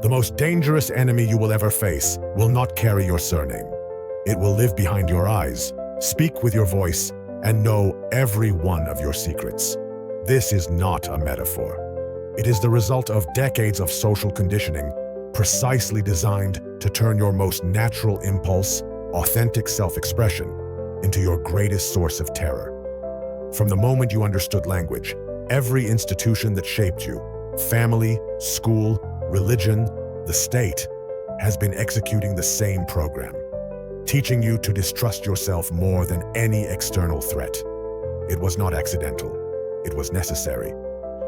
The most dangerous enemy you will ever face will not carry your surname. It will live behind your eyes, speak with your voice, and know every one of your secrets. This is not a metaphor. It is the result of decades of social conditioning, precisely designed to turn your most natural impulse, authentic self-expression, into your greatest source of terror. From the moment you understood language, every institution that shaped you, family, school, religion, the state, has been executing the same program, teaching you to distrust yourself more than any external threat. It was not accidental. It was necessary.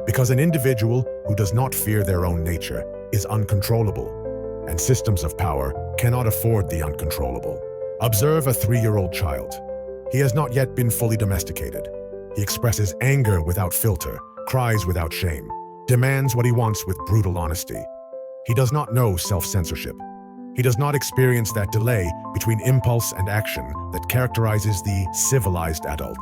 Because an individual who does not fear their own nature is uncontrollable, and systems of power cannot afford the uncontrollable. Observe a 3-year-old child. He has not yet been fully domesticated. He expresses anger without filter, cries without shame, demands what he wants with brutal honesty. He does not know self-censorship. He does not experience that delay between impulse and action that characterizes the civilized adult.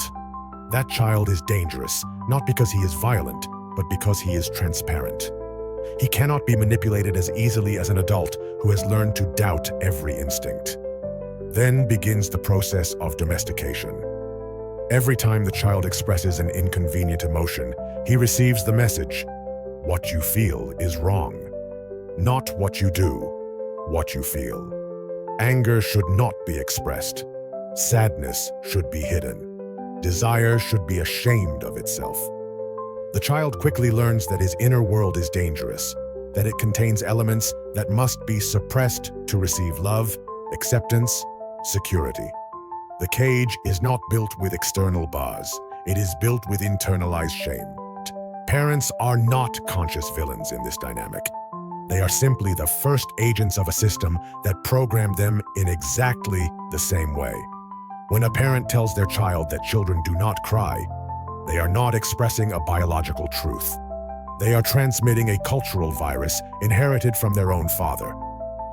That child is dangerous, not because he is violent, but because he is transparent. He cannot be manipulated as easily as an adult who has learned to doubt every instinct. Then begins the process of domestication. Every time the child expresses an inconvenient emotion, he receives the message, "What you feel is wrong." Not what you do, what you feel. Anger should not be expressed. Sadness should be hidden. Desire should be ashamed of itself. The child quickly learns that his inner world is dangerous, that it contains elements that must be suppressed to receive love, acceptance, security. The cage is not built with external bars. It is built with internalized shame. Parents are not conscious villains in this dynamic. They are simply the first agents of a system that programmed them in exactly the same way. When a parent tells their child that children do not cry, they are not expressing a biological truth. They are transmitting a cultural virus inherited from their own father.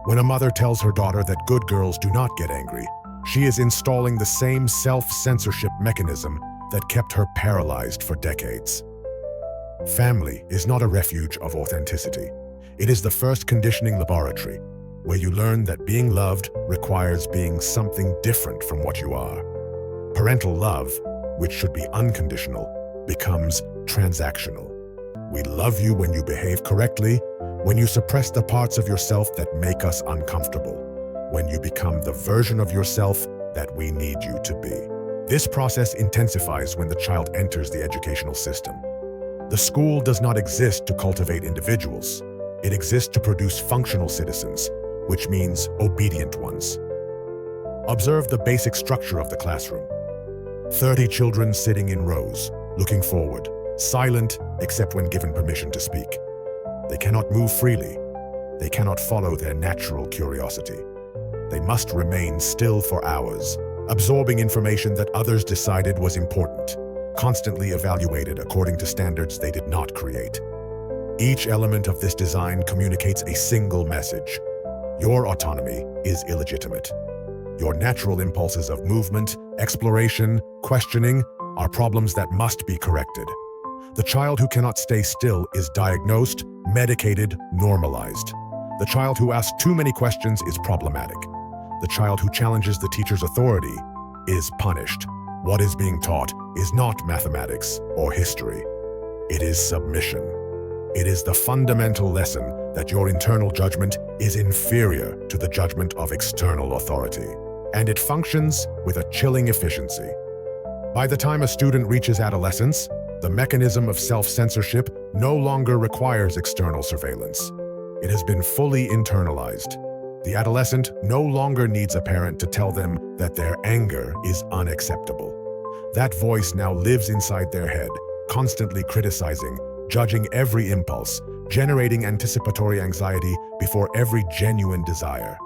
When a mother tells her daughter that good girls do not get angry, she is installing the same self-censorship mechanism that kept her paralyzed for decades. Family is not a refuge of authenticity. It is the first conditioning laboratory, where you learn that being loved requires being something different from what you are. Parental love, which should be unconditional, becomes transactional. We love you when you behave correctly, when you suppress the parts of yourself that make us uncomfortable, when you become the version of yourself that we need you to be. This process intensifies when the child enters the educational system. The school does not exist to cultivate individuals. It exists to produce functional citizens, which means obedient ones. Observe the basic structure of the classroom. 30 children sitting in rows, looking forward, silent except when given permission to speak. They cannot move freely. They cannot follow their natural curiosity. They must remain still for hours, absorbing information that others decided was important, constantly evaluated according to standards they did not create. Each element of this design communicates a single message. Your autonomy is illegitimate. Your natural impulses of movement, exploration, questioning are problems that must be corrected. The child who cannot stay still is diagnosed, medicated, normalized. The child who asks too many questions is problematic. The child who challenges the teacher's authority is punished. What is being taught is not mathematics or history. It is submission. It is the fundamental lesson that your internal judgment is inferior to the judgment of external authority, and it functions with a chilling efficiency. By the time a student reaches adolescence, the mechanism of self-censorship no longer requires external surveillance. It has been fully internalized. The adolescent no longer needs a parent to tell them that their anger is unacceptable. That voice now lives inside their head, constantly criticizing, judging every impulse, generating anticipatory anxiety before every genuine desire.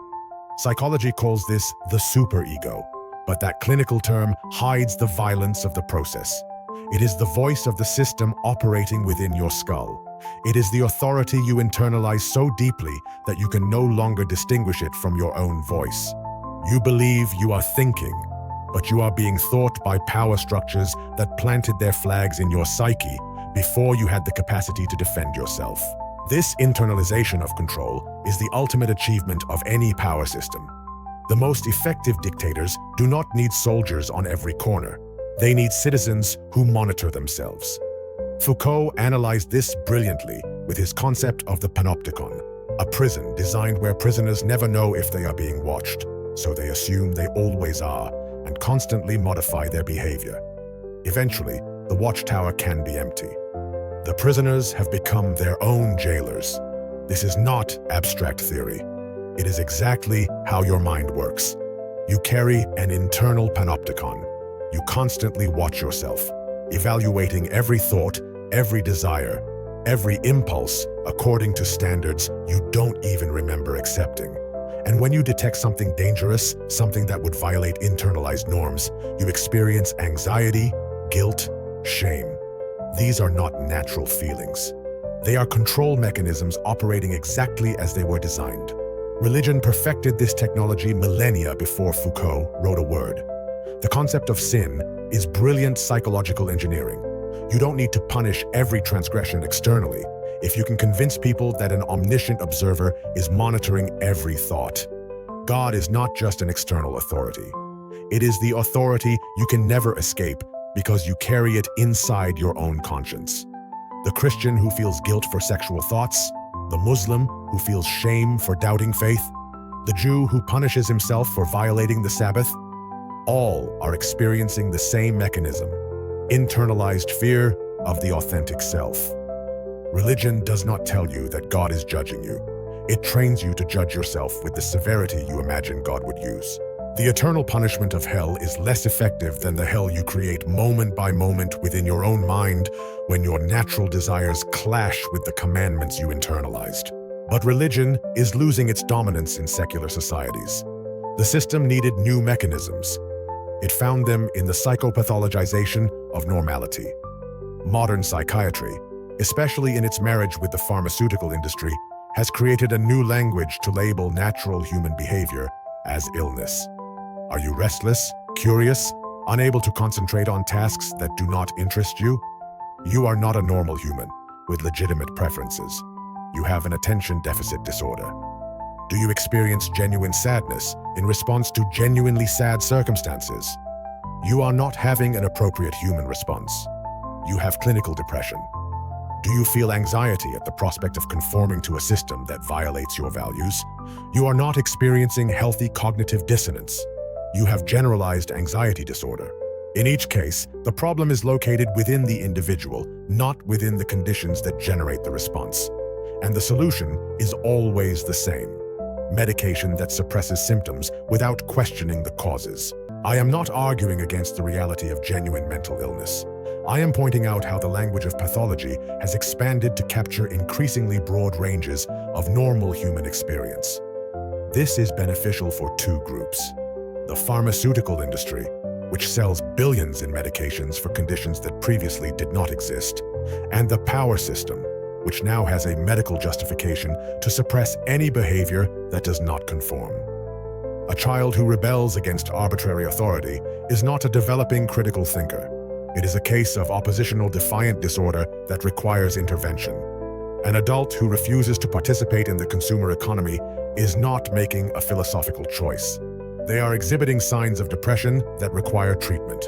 Psychology calls this the superego, but that clinical term hides the violence of the process. It is the voice of the system operating within your skull. It is the authority you internalize so deeply that you can no longer distinguish it from your own voice. You believe you are thinking, but you are being thought by power structures that planted their flags in your psyche before you had the capacity to defend yourself. This internalization of control is the ultimate achievement of any power system. The most effective dictators do not need soldiers on every corner. They need citizens who monitor themselves. Foucault analyzed this brilliantly with his concept of the panopticon, a prison designed where prisoners never know if they are being watched, so they assume they always are and constantly modify their behavior. Eventually, the watchtower can be empty. The prisoners have become their own jailers. This is not abstract theory. It is exactly how your mind works. You carry an internal panopticon. You constantly watch yourself, evaluating every thought, every desire, every impulse according to standards you don't even remember accepting. And when you detect something dangerous, something that would violate internalized norms, you experience anxiety, guilt, shame. These are not natural feelings. They are control mechanisms operating exactly as they were designed. Religion perfected this technology millennia before Foucault wrote a word. The concept of sin is brilliant psychological engineering. You don't need to punish every transgression externally if you can convince people that an omniscient observer is monitoring every thought. God is not just an external authority. It is the authority you can never escape because you carry it inside your own conscience. The Christian who feels guilt for sexual thoughts, the Muslim who feels shame for doubting faith, the Jew who punishes himself for violating the Sabbath, all are experiencing the same mechanism, internalized fear of the authentic self. Religion does not tell you that God is judging you. It trains you to judge yourself with the severity you imagine God would use. The eternal punishment of hell is less effective than the hell you create moment by moment within your own mind when your natural desires clash with the commandments you internalized. But religion is losing its dominance in secular societies. The system needed new mechanisms. It found them in the psychopathologization of normality. Modern psychiatry, especially in its marriage with the pharmaceutical industry, has created a new language to label natural human behavior as illness. Are you restless, curious, unable to concentrate on tasks that do not interest you? You are not a normal human with legitimate preferences. You have an attention deficit disorder. Do you experience genuine sadness in response to genuinely sad circumstances? You are not having an appropriate human response. You have clinical depression. Do you feel anxiety at the prospect of conforming to a system that violates your values? You are not experiencing healthy cognitive dissonance. You have generalized anxiety disorder. In each case, the problem is located within the individual, not within the conditions that generate the response. And the solution is always the same: medication that suppresses symptoms without questioning the causes. I am not arguing against the reality of genuine mental illness. I am pointing out how the language of pathology has expanded to capture increasingly broad ranges of normal human experience. This is beneficial for two groups: the pharmaceutical industry, which sells billions in medications for conditions that previously did not exist, and the power system, which now has a medical justification to suppress any behavior that does not conform. A child who rebels against arbitrary authority is not a developing critical thinker. It is a case of oppositional defiant disorder that requires intervention. An adult who refuses to participate in the consumer economy is not making a philosophical choice. They are exhibiting signs of depression that require treatment.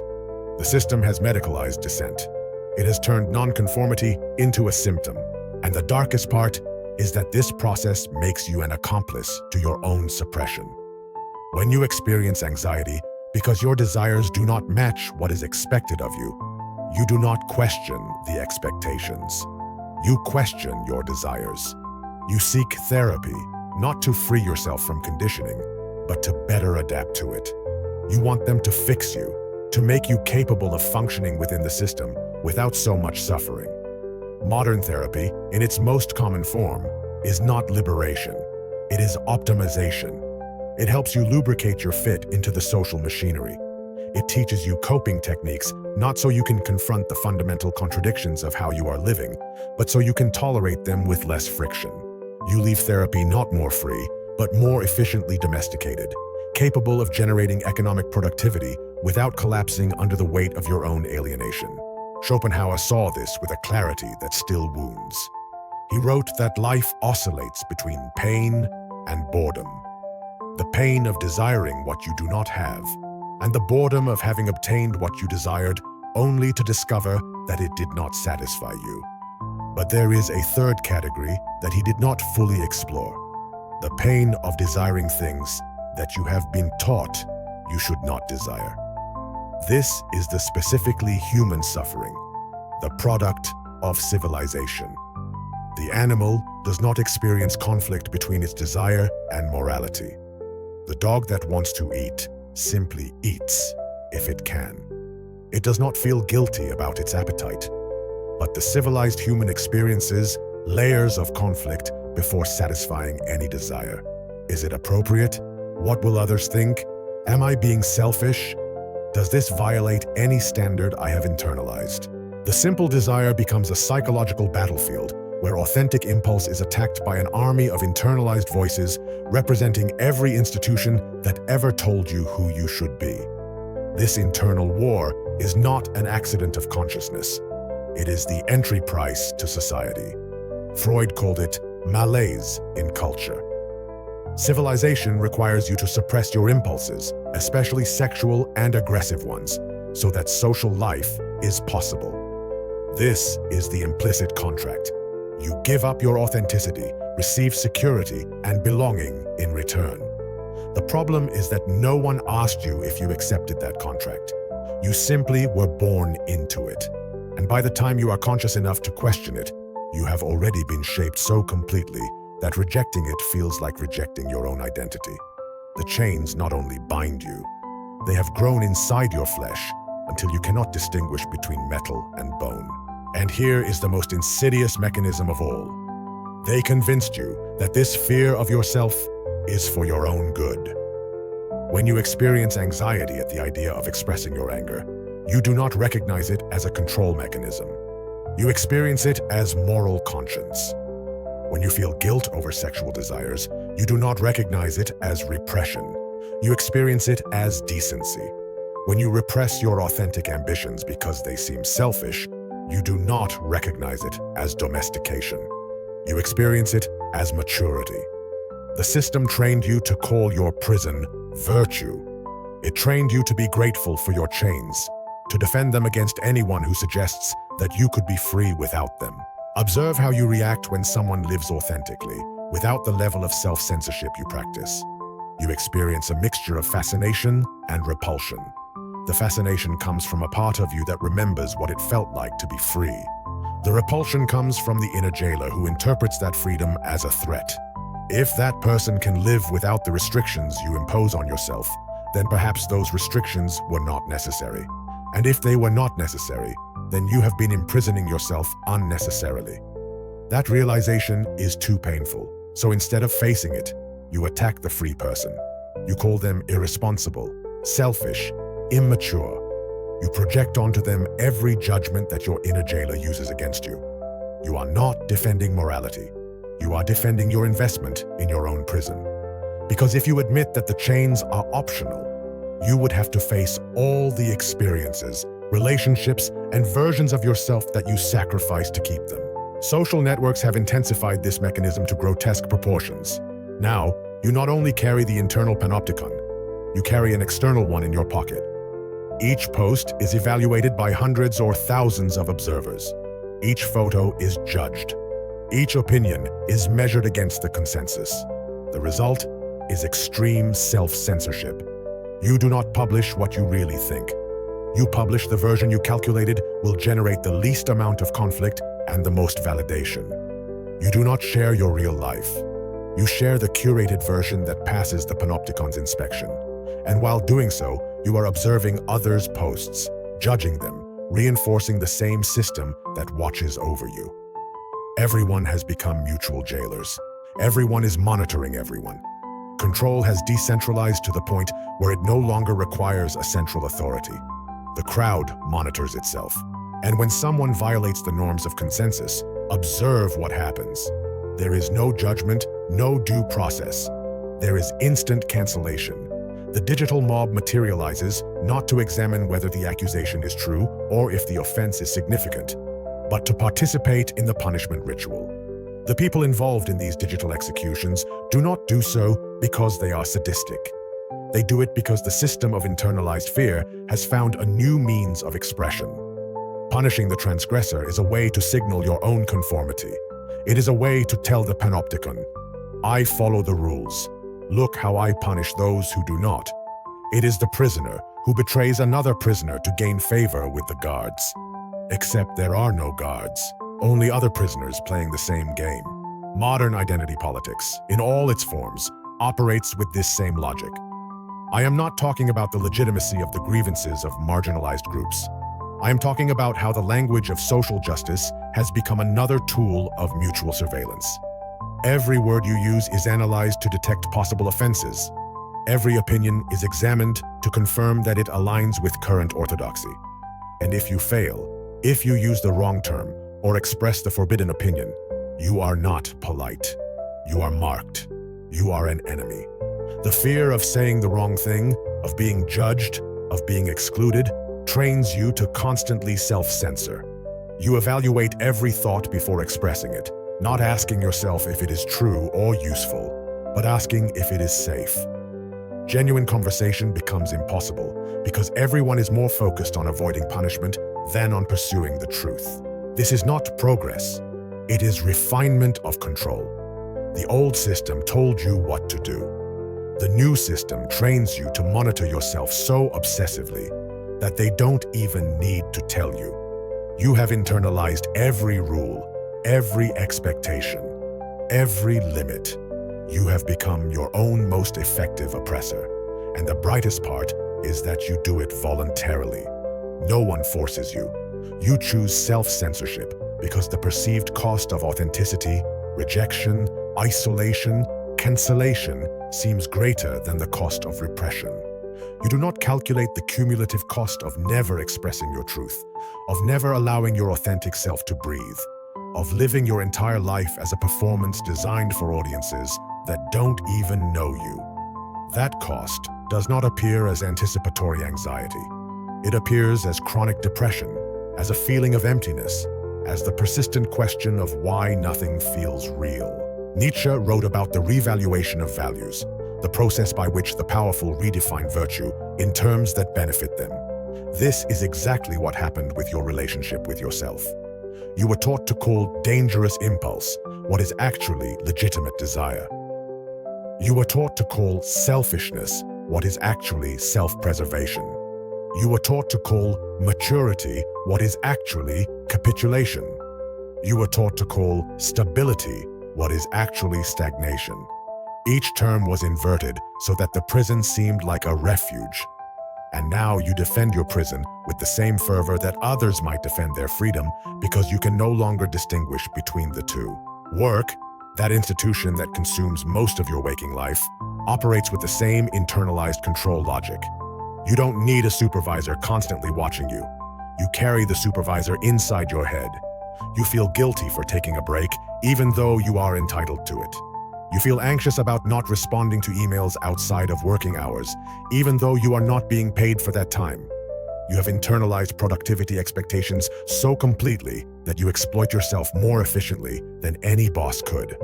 The system has medicalized dissent. It has turned nonconformity into a symptom. And the darkest part is that this process makes you an accomplice to your own suppression. When you experience anxiety because your desires do not match what is expected of you, you do not question the expectations. You question your desires. You seek therapy, not to free yourself from conditioning, but to better adapt to it. You want them to fix you, to make you capable of functioning within the system without so much suffering. Modern therapy, in its most common form, is not liberation. It is optimization. It helps you lubricate your fit into the social machinery. It teaches you coping techniques, not so you can confront the fundamental contradictions of how you are living, but so you can tolerate them with less friction. You leave therapy not more free, but more efficiently domesticated, capable of generating economic productivity without collapsing under the weight of your own alienation. Schopenhauer saw this with a clarity that still wounds. He wrote that life oscillates between pain and boredom. The pain of desiring what you do not have, and the boredom of having obtained what you desired only to discover that it did not satisfy you. But there is a third category that he did not fully explore: the pain of desiring things that you have been taught you should not desire. This is the specifically human suffering, the product of civilization. The animal does not experience conflict between its desire and morality. The dog that wants to eat simply eats if it can. It does not feel guilty about its appetite. But the civilized human experiences layers of conflict before satisfying any desire. Is it appropriate? What will others think? Am I being selfish? Does this violate any standard I have internalized? The simple desire becomes a psychological battlefield where authentic impulse is attacked by an army of internalized voices representing every institution that ever told you who you should be. This internal war is not an accident of consciousness. It is the entry price to society. Freud called it malaise in culture. Civilization requires you to suppress your impulses, especially sexual and aggressive ones, so that social life is possible. This is the implicit contract. You give up your authenticity, receive security and belonging in return. The problem is that no one asked you if you accepted that contract. You simply were born into it. And by the time you are conscious enough to question it, you have already been shaped so completely that rejecting it feels like rejecting your own identity. The chains not only bind you, they have grown inside your flesh until you cannot distinguish between metal and bone. And here is the most insidious mechanism of all. They convinced you that this fear of yourself is for your own good. When you experience anxiety at the idea of expressing your anger, you do not recognize it as a control mechanism. You experience it as moral conscience. When you feel guilt over sexual desires, you do not recognize it as repression. You experience it as decency. When you repress your authentic ambitions because they seem selfish, you do not recognize it as domestication. You experience it as maturity. The system trained you to call your prison virtue. It trained you to be grateful for your chains, to defend them against anyone who suggests that you could be free without them. Observe how you react when someone lives authentically, without the level of self-censorship you practice. You experience a mixture of fascination and repulsion. The fascination comes from a part of you that remembers what it felt like to be free. The repulsion comes from the inner jailer who interprets that freedom as a threat. If that person can live without the restrictions you impose on yourself, then perhaps those restrictions were not necessary. And if they were not necessary, then you have been imprisoning yourself unnecessarily. That realization is too painful, so instead of facing it, you attack the free person. You call them irresponsible, selfish, immature. You project onto them every judgment that your inner jailer uses against you. You are not defending morality. You are defending your investment in your own prison. Because if you admit that the chains are optional, you would have to face all the experiences, relationships, and versions of yourself that you sacrifice to keep them. Social networks have intensified this mechanism to grotesque proportions. Now, you not only carry the internal panopticon, you carry an external one in your pocket. Each post is evaluated by hundreds or thousands of observers. Each photo is judged. Each opinion is measured against the consensus. The result is extreme self-censorship. You do not publish what you really think. You publish the version you calculated will generate the least amount of conflict and the most validation. You do not share your real life. You share the curated version that passes the panopticon's inspection. And while doing so, you are observing others' posts, judging them, reinforcing the same system that watches over you. Everyone has become mutual jailers. Everyone is monitoring everyone. Control has decentralized to the point where it no longer requires a central authority. The crowd monitors itself. And when someone violates the norms of consensus, observe what happens. There is no judgment, no due process. There is instant cancellation. The digital mob materializes not to examine whether the accusation is true or if the offense is significant, but to participate in the punishment ritual. The people involved in these digital executions do not do so because they are sadistic. They do it because the system of internalized fear has found a new means of expression. Punishing the transgressor is a way to signal your own conformity. It is a way to tell the panopticon, I follow the rules. Look how I punish those who do not. It is the prisoner who betrays another prisoner to gain favor with the guards. Except there are no guards, only other prisoners playing the same game. Modern identity politics, in all its forms, operates with this same logic. I am not talking about the legitimacy of the grievances of marginalized groups. I am talking about how the language of social justice has become another tool of mutual surveillance. Every word you use is analyzed to detect possible offenses. Every opinion is examined to confirm that it aligns with current orthodoxy. And if you fail, if you use the wrong term or express the forbidden opinion, you are not polite. You are marked. You are an enemy. The fear of saying the wrong thing, of being judged, of being excluded, trains you to constantly self-censor. You evaluate every thought before expressing it, not asking yourself if it is true or useful, but asking if it is safe. Genuine conversation becomes impossible because everyone is more focused on avoiding punishment than on pursuing the truth. This is not progress. It is refinement of control. The old system told you what to do. The new system trains you to monitor yourself so obsessively that they don't even need to tell you. You have internalized every rule, every expectation, every limit. You have become your own most effective oppressor. And the brightest part is that you do it voluntarily. No one forces you. You choose self-censorship because the perceived cost of authenticity, rejection, isolation, cancellation seems greater than the cost of repression. You do not calculate the cumulative cost of never expressing your truth, of never allowing your authentic self to breathe, of living your entire life as a performance designed for audiences that don't even know you. That cost does not appear as anticipatory anxiety. It appears as chronic depression, as a feeling of emptiness, as the persistent question of why nothing feels real. Nietzsche wrote about the revaluation of values, the process by which the powerful redefine virtue in terms that benefit them. This is exactly what happened with your relationship with yourself. You were taught to call dangerous impulse what is actually legitimate desire. You were taught to call selfishness what is actually self-preservation. You were taught to call maturity what is actually capitulation. You were taught to call stability what is actually stagnation. Each term was inverted so that the prison seemed like a refuge. And now you defend your prison with the same fervor that others might defend their freedom because you can no longer distinguish between the two. Work, that institution that consumes most of your waking life, operates with the same internalized control logic. You don't need a supervisor constantly watching you. You carry the supervisor inside your head. You feel guilty for taking a break, even though you are entitled to it. You feel anxious about not responding to emails outside of working hours, even though you are not being paid for that time. You have internalized productivity expectations so completely that you exploit yourself more efficiently than any boss could.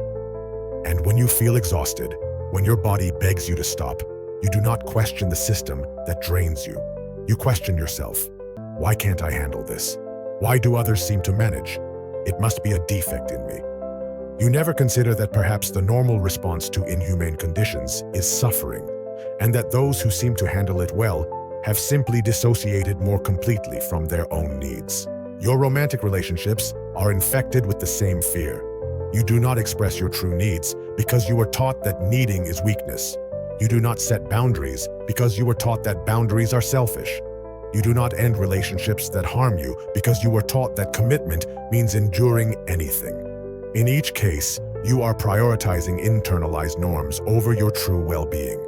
And when you feel exhausted, when your body begs you to stop, you do not question the system that drains you. You question yourself. Why can't I handle this? Why do others seem to manage? It must be a defect in me. You never consider that perhaps the normal response to inhumane conditions is suffering, and that those who seem to handle it well have simply dissociated more completely from their own needs. Your romantic relationships are infected with the same fear. You do not express your true needs because you were taught that needing is weakness. You do not set boundaries because you were taught that boundaries are selfish. You do not end relationships that harm you because you were taught that commitment means enduring anything. In each case, you are prioritizing internalized norms over your true well-being.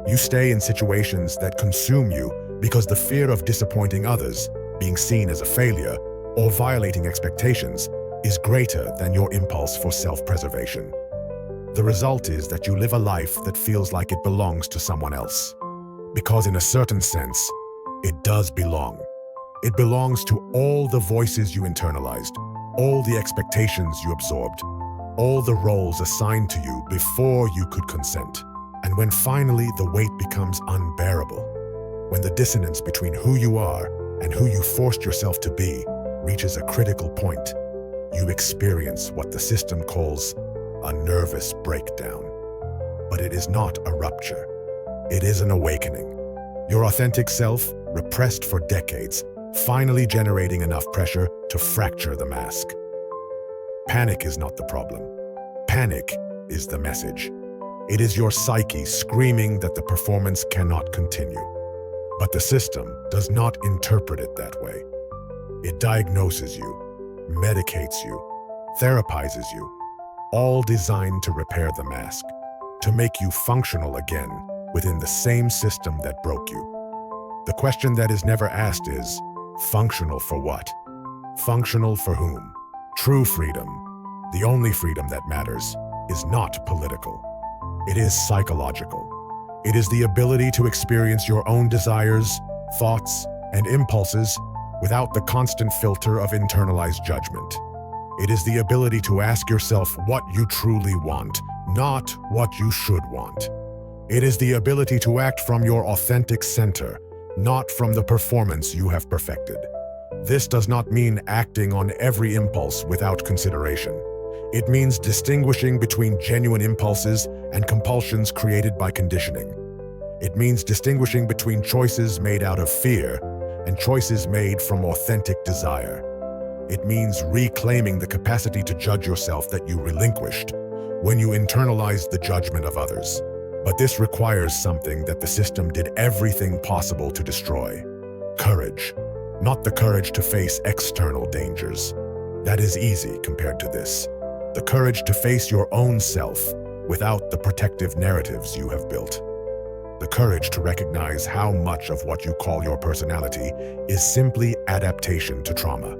You stay in situations that consume you because the fear of disappointing others, being seen as a failure, or violating expectations is greater than your impulse for self-preservation. The result is that you live a life that feels like it belongs to someone else. Because in a certain sense, it does belong. It belongs to all the voices you internalized, all the expectations you absorbed, all the roles assigned to you before you could consent. And when finally the weight becomes unbearable, when the dissonance between who you are and who you forced yourself to be reaches a critical point, you experience what the system calls a nervous breakdown. But it is not a rupture. It is an awakening. Your authentic self, repressed for decades, finally generating enough pressure to fracture the mask. Panic is not the problem. Panic is the message. It is your psyche screaming that the performance cannot continue. But the system does not interpret it that way. It diagnoses you, medicates you, therapizes you, all designed to repair the mask, to make you functional again within the same system that broke you. The question that is never asked is, functional for what? Functional for whom? True freedom, the only freedom that matters, is not political. It is psychological. It is the ability to experience your own desires, thoughts, and impulses without the constant filter of internalized judgment. It is the ability to ask yourself what you truly want, not what you should want. It is the ability to act from your authentic center, not from the performance you have perfected. This does not mean acting on every impulse without consideration. It means distinguishing between genuine impulses and compulsions created by conditioning. It means distinguishing between choices made out of fear and choices made from authentic desire. It means reclaiming the capacity to judge yourself that you relinquished when you internalized the judgment of others. But this requires something that the system did everything possible to destroy: courage. Not the courage to face external dangers. That is easy compared to this. The courage to face your own self without the protective narratives you have built. The courage to recognize how much of what you call your personality is simply adaptation to trauma.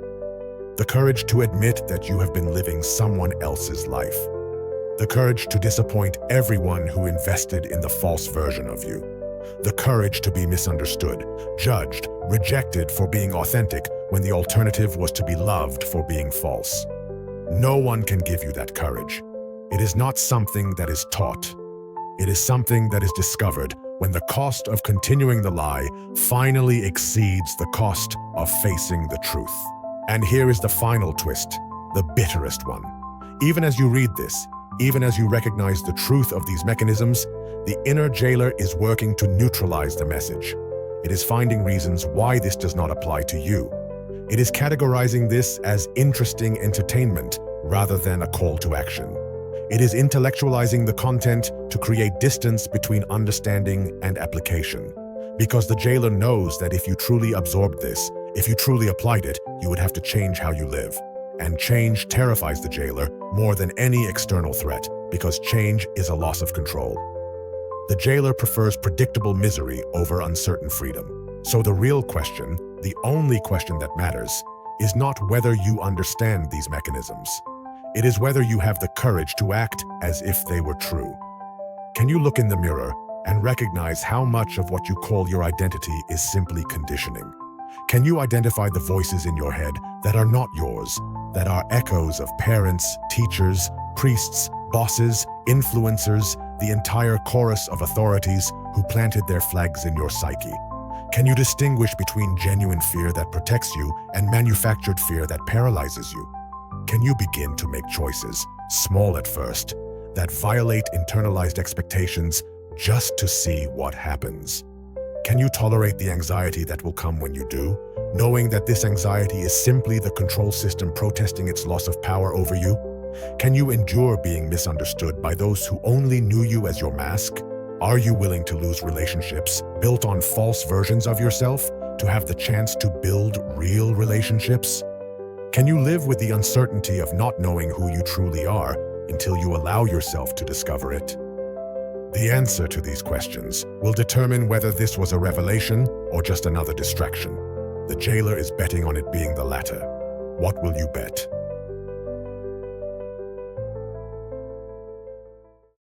The courage to admit that you have been living someone else's life. The courage to disappoint everyone who invested in the false version of you. The courage to be misunderstood, judged, rejected for being authentic when the alternative was to be loved for being false. No one can give you that courage. It is not something that is taught. It is something that is discovered when the cost of continuing the lie finally exceeds the cost of facing the truth. And here is the final twist, the bitterest one. Even as you read this, even as you recognize the truth of these mechanisms, the inner jailer is working to neutralize the message. It is finding reasons why this does not apply to you. It is categorizing this as interesting entertainment rather than a call to action. It is intellectualizing the content to create distance between understanding and application. Because the jailer knows that if you truly absorbed this, if you truly applied it, you would have to change how you live. And change terrifies the jailer more than any external threat, because change is a loss of control. The jailer prefers predictable misery over uncertain freedom. So the real question, the only question that matters, is not whether you understand these mechanisms. It is whether you have the courage to act as if they were true. Can you look in the mirror and recognize how much of what you call your identity is simply conditioning? Can you identify the voices in your head that are not yours, that are echoes of parents, teachers, priests, bosses, influencers, the entire chorus of authorities who planted their flags in your psyche? Can you distinguish between genuine fear that protects you and manufactured fear that paralyzes you? Can you begin to make choices, small at first, that violate internalized expectations just to see what happens? Can you tolerate the anxiety that will come when you do, knowing that this anxiety is simply the control system protesting its loss of power over you? Can you endure being misunderstood by those who only knew you as your mask? Are you willing to lose relationships built on false versions of yourself to have the chance to build real relationships? Can you live with the uncertainty of not knowing who you truly are until you allow yourself to discover it? The answer to these questions will determine whether this was a revelation or just another distraction. The jailer is betting on it being the latter. What will you bet?